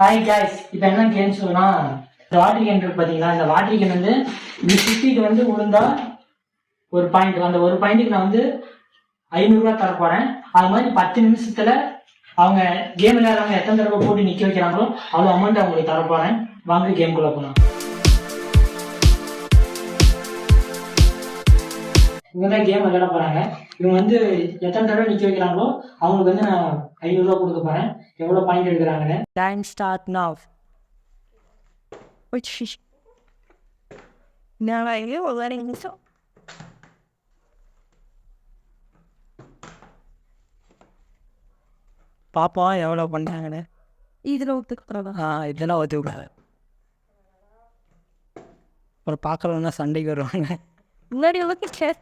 Hi guys, இப்போ என்ன game சொல்லுனா இந்த வாட்டர் கேன் இருக்கு பார்த்தீங்களா. இந்த வாட்டர் கேன் வந்து இப்படி சுற்றிட்டு வந்து விழுந்தா ஒரு பாயிண்ட். அந்த ஒரு பாயிண்ட்டுக்கு நான் வந்து 500 தர போகிறேன். அது மாதிரி 10 நிமிஷத்தில் அவங்க கேம் விளையாடுறவங்க எத்தனை தடவை போட்டு நிற்க வைக்கிறாங்களோ அவ்வளோ அமௌண்ட் அவங்களுக்கு தர போகிறேன். வாங்க கேம்குள்ளே போகலாம். இவங்க தான் கேம் விளையாட போகிறாங்க. இவங்க வந்து எத்தனை தடவை நிற்க வைக்கிறாங்களோ அவங்களுக்கு வந்து நான் 500 கொடுக்க போகிறேன். எவ்வளோ பாயிண்ட் எடுக்கிறாங்கன்னு. Time start now. Which now I knew letting me so. பாப்போம் எவ்வளோ பண்ணுறாங்கன்னு. இதில் ஒத்துக்கிறதா? இதெல்லாம் ஒத்துக்கூடாது. அப்புறம் பார்க்குறவங்க சண்டைக்கு வருவாங்க. முன்னாடி look at it.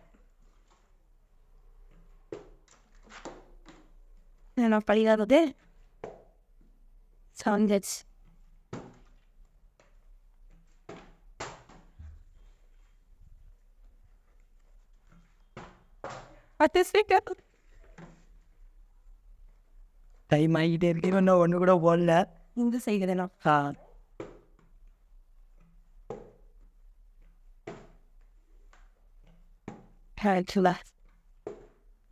நான் படிக்காதது sounded. டைம் ஆகிட்டே இருக்கு. இன்னும் ஒன்று கூட போடல. இந்த சைடு தானே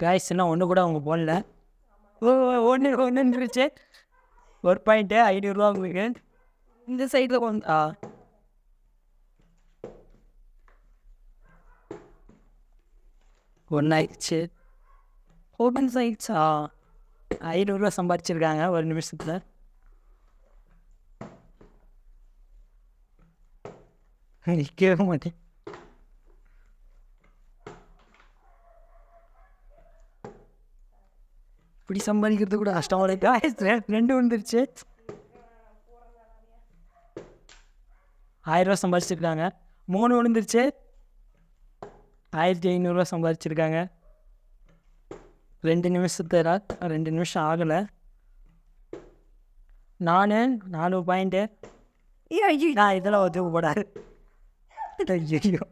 காய்ஸ் இன்னும் ஒன்று கூட அவங்க போடல. ஒன்று இருந்துச்சு. ஒரு பாயிண்ட்டு 500 உங்களுக்கு. இந்த சைடில் கொஞ்சம் ஒன்றாயிடுச்சு. ஓப்பன் சைட்ஸா 500 சம்பாதிச்சிருக்காங்க ஒரு நிமிஷத்தில். நிற்கவே மாட்டேன். இப்படி சம்பாதிக்கிறது கூட கஷ்டம். காய்ஸ் 2 வந்துருச்சு. 1000 சம்பாதிச்சிருக்காங்க. 3 விழுந்துருச்சு. 1500 சம்பாதிச்சிருக்காங்க. 2 நிமிஷத்தில் 2 நிமிஷம் ஆகலை. 4 பாயிண்ட்டு. நான் இதெல்லாம் ஒத்துக்க போடாது. ஐயோ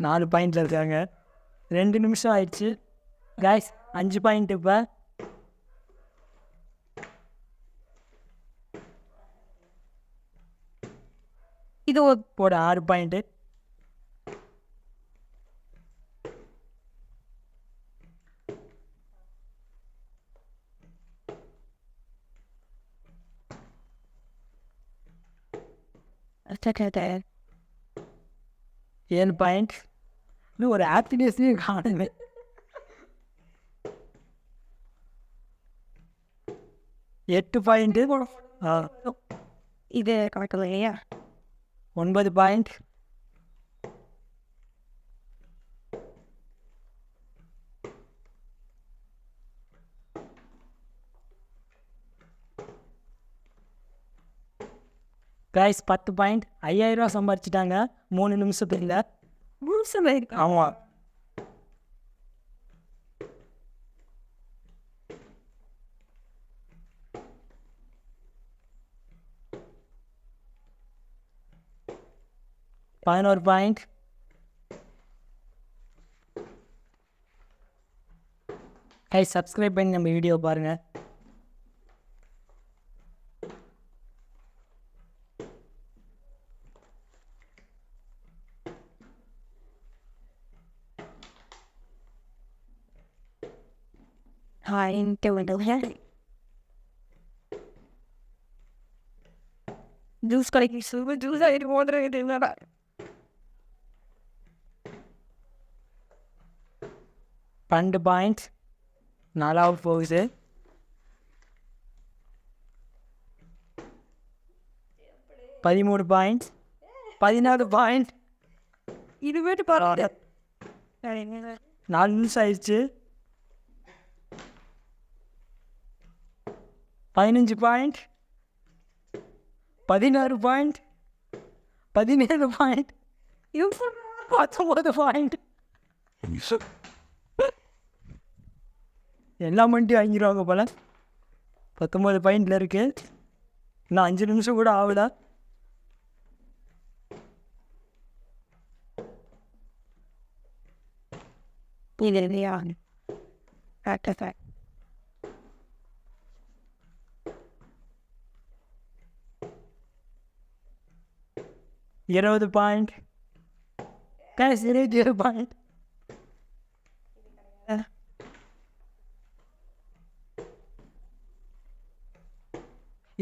4 பாயிண்டில் இருக்காங்க. 2 நிமிஷம் ஆயிடுச்சு. Guys 5 point. இப்போ இது போட 6 பாயிண்ட்டு. அட்டை 7 பாயிண்ட். இன்னும் ஒரு ஹாப்பினஸ்ஸையும் காணுமே. எட்டு பாயிண்ட்டு. இது கணக்கில் இல்லையா? 9 பாயிண்ட். Guys 10 point. 5000 சம்பாதிச்சிட்டாங்க 3 நிமிஷத்துல. ஆமாம். பதினோரு பாயிண்ட். கைஸ் சப்ஸ்கிரைப் பண்ணி நம்ம வீடியோ பாருங்கள். Inte window här. Du ska inte sova, du säger hårdare i dina där. பன்னெண்டு பாயிண்ட். 4வது போகுது. 13 பாயிண்ட். 14 பாயிண்ட். இது வீட்டு பரவாயில்ல. 4 நிமிஷம் ஆயிடுச்சு. 15 பாயிண்ட். 16 பாயிண்ட். 17 பாயிண்ட். 19 பாயிண்ட். எல்லா மண்டியும் வாங்கிடுவாங்க போல். 19 பாயிண்டில் இருக்கு. இன்னும் 5 நிமிஷம் கூட ஆகுதா? இது இல்லையா? கரெக்டாக 20 பாயிண்ட். Guys 27 point.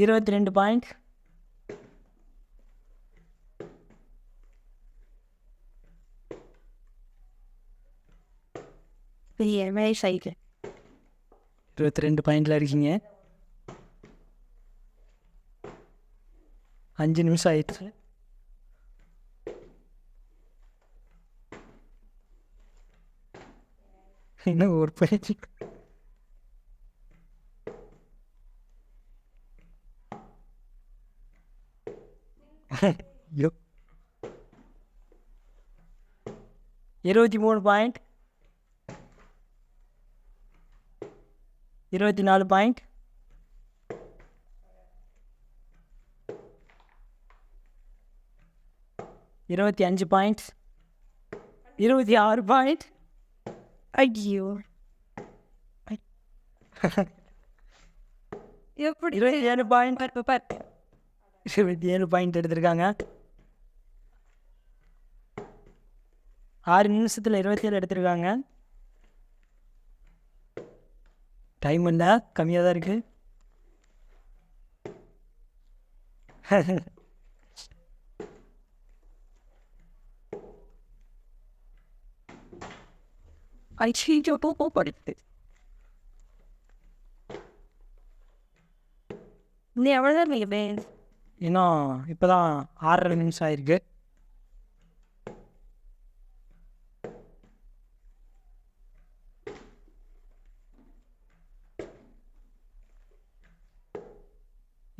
22 பாயிண்ட். பெரிய சைக்கிள் 22 பாயிண்டில் இருக்கீங்க. 5 நிமிஷம் ஆயிடுச்சு. இன்னும் ஒரு பேச்சு. ஐயோ 23 பாயிண்ட். 24 பாயிண்ட். 25 பாயிண்ட். 26 பாயிண்ட். ஐயோ எப்படி 27 பாயிண்ட். பார்த்து 27 பாயிண்ட் எடுத்திருக்காங்க. 6 நிமிஷத்தில் 27 எடுத்திருக்காங்க. டைம் இல்லை, கம்மியாக தான் இருக்கு. ஐயோ படித்து நீ எவ்வளோதான் நீங்கள் இன்னும் இப்போ தான் 6.5 நிமிஷம் ஆயிருக்கு.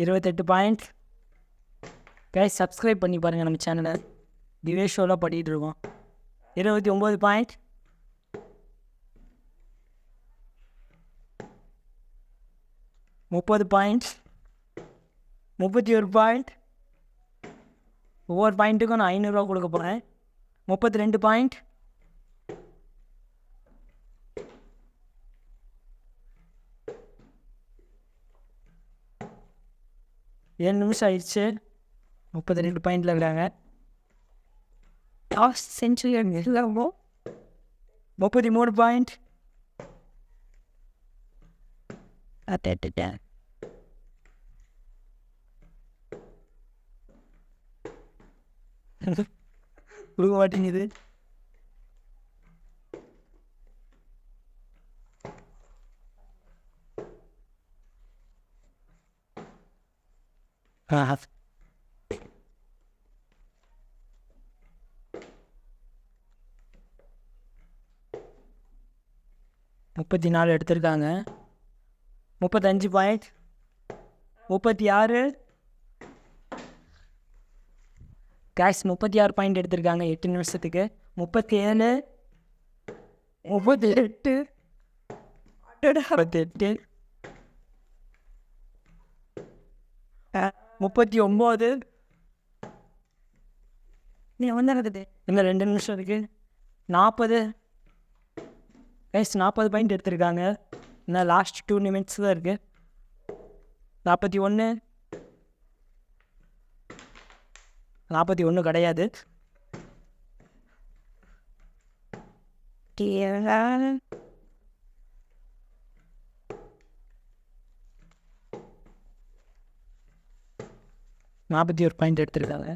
இருபத்தெட்டு பாயிண்ட். கைஸ் சப்ஸ்கிரைப் பண்ணி பாருங்கள் நம்ம சேனலை. திவேஷ் ஷோலாம் பண்ணிகிட்டு இருக்கோம். 29 பாயிண்ட். 30 பாயிண்ட். 31 பாயிண்ட். ஒவ்வொரு பாயிண்ட்டுக்கும் நான் 500 ரூபா கொடுக்க போகிறேன். 32 பாயிண்ட். 7 நிமிஷம் ஆயிடுச்சு. 32 பாயிண்டில் இருக்கிறாங்க. லாஸ்ட் சென்ச்சுரி எல்லாமோ 33 பாயிண்ட். அட்டேன் கொடுக்க மாட்டேங்குது. முப்பத்தி 4 எடுத்திருக்காங்க. 35 பாயிண்ட். 36. கேஷ் 36 பாயிண்ட் எடுத்திருக்காங்க 8 நிமிஷத்துக்கு. 37. 38. 38. 39. நீ வந்துடுறது இன்னும் 2 நிமிஷம் இருக்கு. 40. கைஸ் 40 பாயிண்ட் எடுத்திருக்காங்க. இன்னும் லாஸ்ட் 2 நிமிட்ஸ் தான் இருக்கு. 41. 41 கிடையாது. 41 பாயிண்ட் எடுத்திருக்காங்க.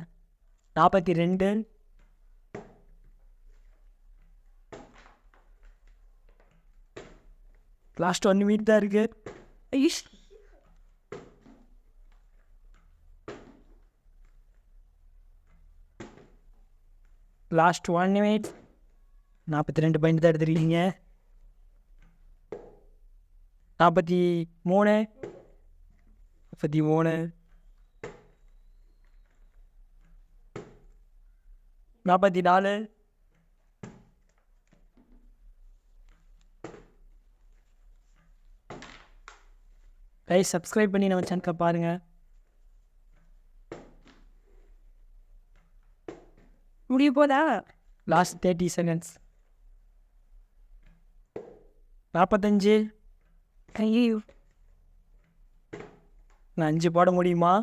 42. லாஸ்ட் 1 மினிட் தான் இருக்கு. Last 1 minute. 42 பாயிண்ட் தான் எடுத்துருக்கீங்க. 43. 43. 44. கைஸ் சப்ஸ்கிரைப் பண்ணி நம்ம சேனலை பாருங்கள். முடிய போதா லாஸ்ட் 30 செகண்ட்ஸ். 45. ஐயோ நான் 5 போட முடியுமா?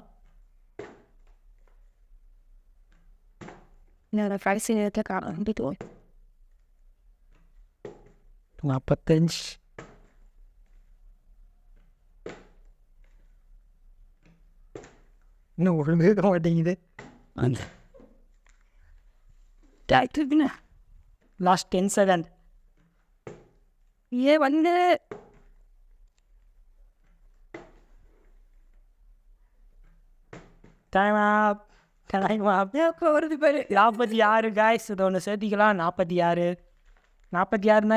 நான் கடைசி நேரத்தில் காமிட்டு 45. இன்னும் ஒழுங்கு இருக்க மாட்டேங்குது. டாக்டர்னா லாஸ்ட் 10 செகண்ட். ஏன் வந்து டைம் அப். வருது பாரு 46 காய்ஸ். இதை ஒன்று சேர்த்திக்கலாம். 46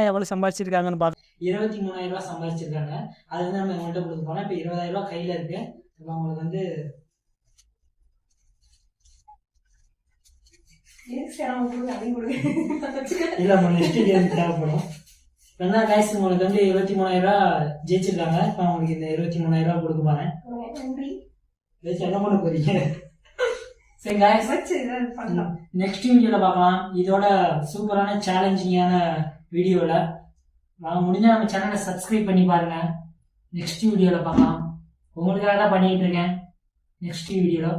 எவ்வளோ சம்பாதிச்சிருக்காங்கன்னு பார்க்க 23,000 ரூபா சம்பாதிச்சிருக்காங்க. அது வந்து நம்ம இவங்கள்ட்ட கொடுக்க போனால் இப்போ 20,000 ரூபா கையில் இருக்கு. இப்போ அவங்களுக்கு வந்து இல்லை நெக்ஸ்ட் கேம் தேவைப்படும். என்ன காய்ஸ் உங்களுக்கு வந்து 23,000 ரூபா ஜெயிச்சிருக்காங்க. இப்போ அவங்களுக்கு இந்த 23,000 ரூபா கொடுக்க போகிறேன். என்ன பண்ண போறீங்க? சரி காய்ஸ், நெக்ஸ்ட் வீடியோவில் பார்க்கலாம். இதோட சூப்பரான சேலஞ்சிங்கான வீடியோவில் முடிஞ்சால் நம்ம சேனலை சப்ஸ்கிரைப் பண்ணி பாருங்கள். நெக்ஸ்ட் வீடியோவில் பார்க்கலாம். உங்களுக்காக தான் பண்ணிகிட்டு இருக்கேன். நெக்ஸ்ட் வீடியோவில்